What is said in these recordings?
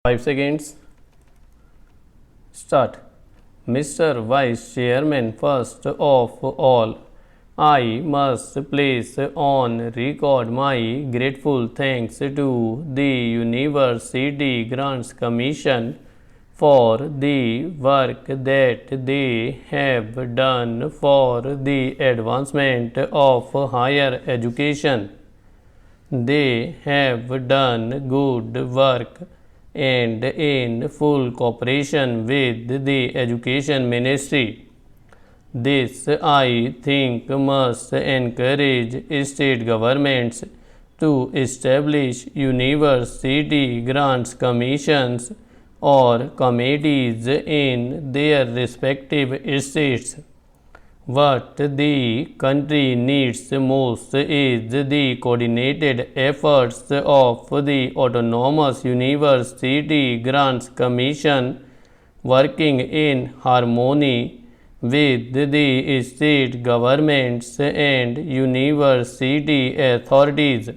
5 seconds. Start. Mr. Vice Chairman, first of all, I must place on record my grateful thanks to the University Grants Commission for the work that they have done for the advancement of higher education. They have done good work and in full cooperation with the Education Ministry. This, I think, must encourage state governments to establish university grants commissions or committees in their respective states. What the country needs most is the coordinated efforts of the Autonomous University Grants Commission working in harmony with the state governments and university authorities.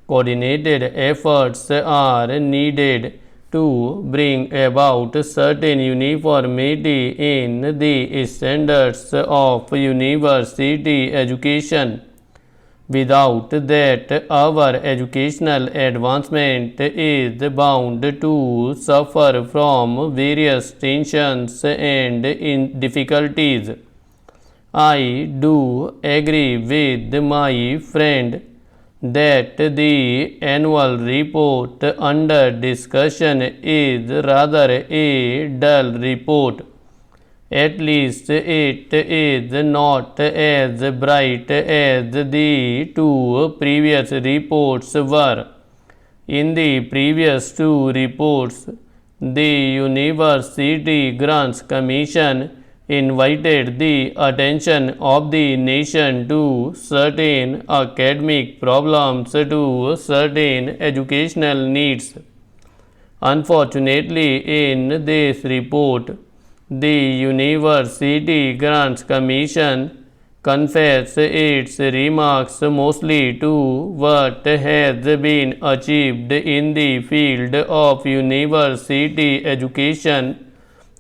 Coordinated efforts are needed to bring about certain uniformity in the standards of university education. Without that, our educational advancement is bound to suffer from various tensions and difficulties. I do agree with my friend that the annual report under discussion is rather a dull report. At least it is not as bright as the two previous reports were. In the previous two reports, the University Grants Commission invited the attention of the nation to certain academic problems, to certain educational needs. Unfortunately, in this report, the University Grants Commission confines its remarks mostly to what has been achieved in the field of university education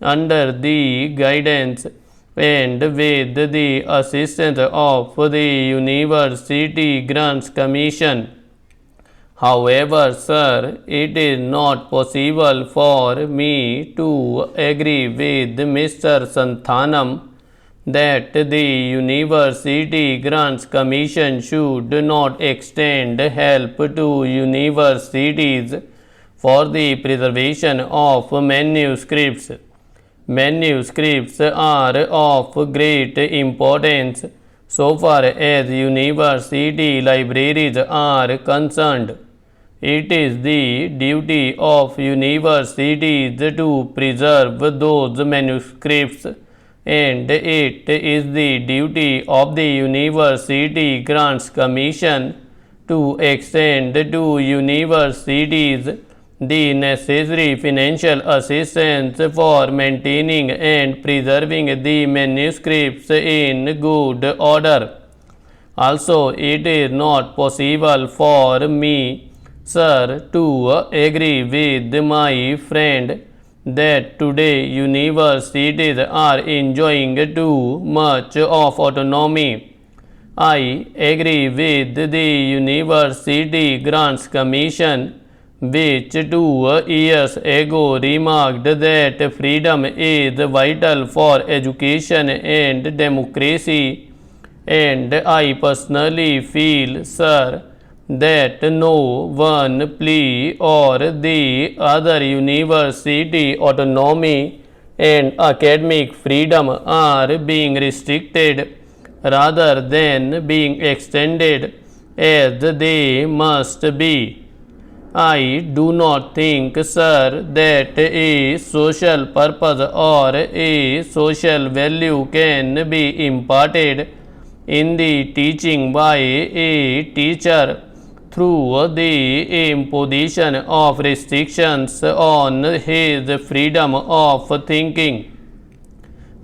under the guidance and with the assistance of the University Grants Commission. However, sir, it is not possible for me to agree with Mr. Santhanam that the University Grants Commission should not extend help to universities for the preservation of manuscripts. Manuscripts are of great importance so far as university libraries are concerned. It is the duty of universities to preserve those manuscripts, and it is the duty of the University Grants Commission to extend to universities the necessary financial assistance for maintaining and preserving the manuscripts in good order. Also, it is not possible for me, sir, to agree with my friend that today universities are enjoying too much of autonomy. I agree with the University Grants Commission, which 2 years ago remarked that freedom is vital for education and democracy, and I personally feel, sir, that no one plea or the other university autonomy and academic freedom are being restricted rather than being extended as they must be. I do not think, sir, that a social purpose or a social value can be imparted in the teaching by a teacher through the imposition of restrictions on his freedom of thinking.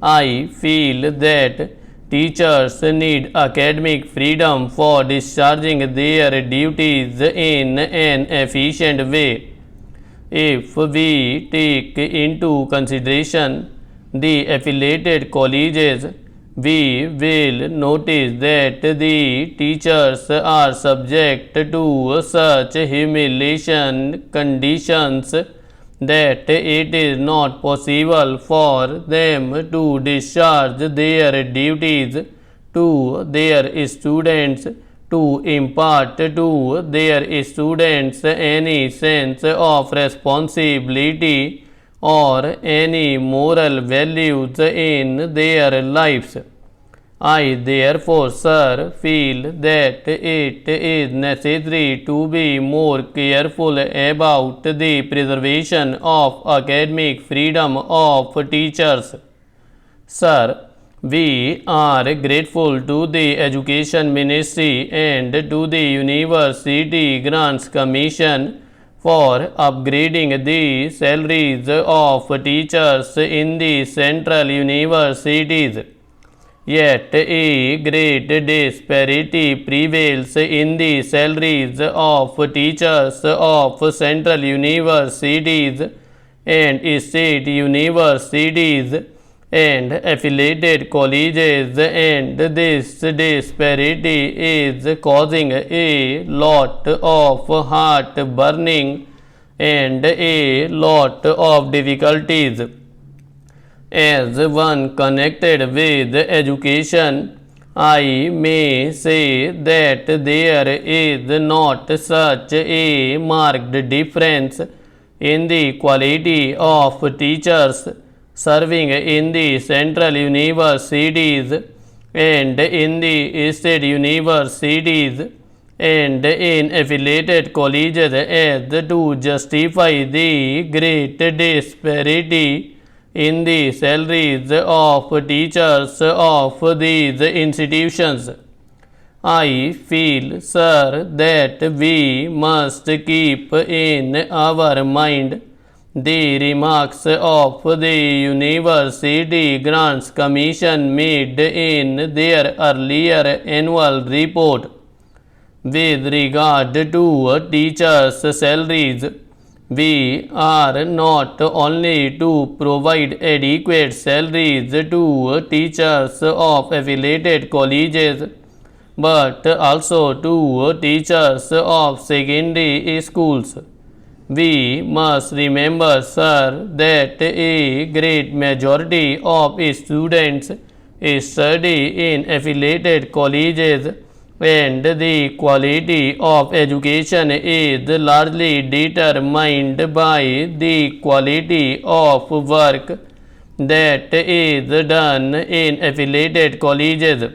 I feel that teachers need academic freedom for discharging their duties in an efficient way. If we take into consideration the affiliated colleges, we will notice that the teachers are subject to such humiliation conditions that it is not possible for them to discharge their duties to their students, to impart to their students any sense of responsibility or any moral values in their lives. I therefore, sir, feel that it is necessary to be more careful about the preservation of academic freedom of teachers. Sir, we are grateful to the Education Ministry and to the University Grants Commission for upgrading the salaries of teachers in the central universities. Yet a great disparity prevails in the salaries of teachers of central universities and state universities and affiliated colleges, and this disparity is causing a lot of heartburning and a lot of difficulties. As one connected with education, I may say that there is not such a marked difference in the quality of teachers serving in the central universities and in the state universities and in affiliated colleges as to justify the great disparity in the salaries of teachers of these institutions. I feel, sir, that we must keep in our mind the remarks of the University Grants Commission made in their earlier annual report with regard to teachers' salaries. We are not only to provide adequate salaries to teachers of affiliated colleges, but also to teachers of secondary schools. We must remember, sir, that a great majority of students study in affiliated colleges, and the quality of education is largely determined by the quality of work that is done in affiliated colleges.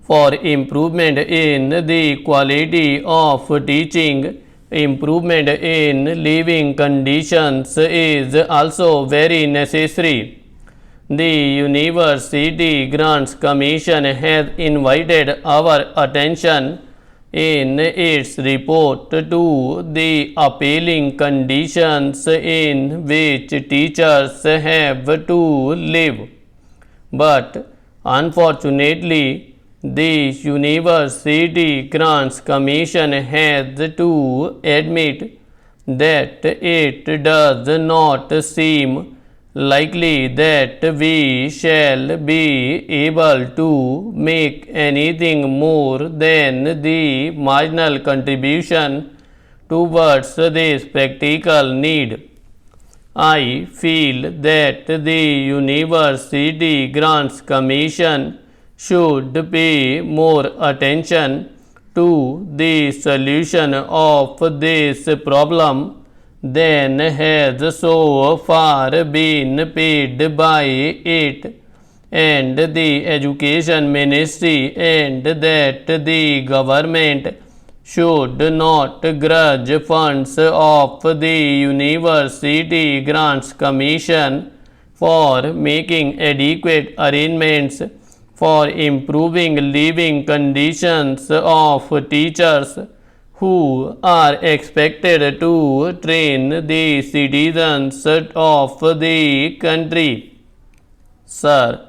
For improvement in the quality of teaching, improvement in living conditions is also very necessary. The University Grants Commission has invited our attention in its report to the appalling conditions in which teachers have to live. But unfortunately, the University Grants Commission has to admit that it does not seem likely that we shall be able to make anything more than the marginal contribution towards this practical need. I feel that the University Grants Commission should pay more attention to the solution of this problem than has so far been paid by it and the Education Ministry, and that the government should not grudge funds of the University Grants Commission for making adequate arrangements for improving living conditions of teachers who are expected to train the citizens of the country. Sir,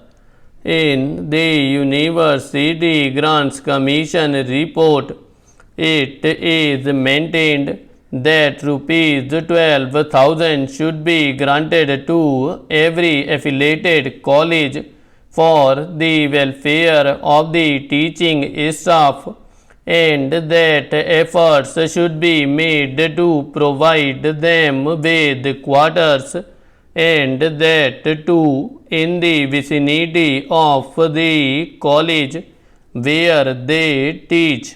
in the University Grants Commission report, it is maintained that rupees 12,000 should be granted to every affiliated college for the welfare of the teaching staff, and that efforts should be made to provide them with quarters, and that too in the vicinity of the college where they teach.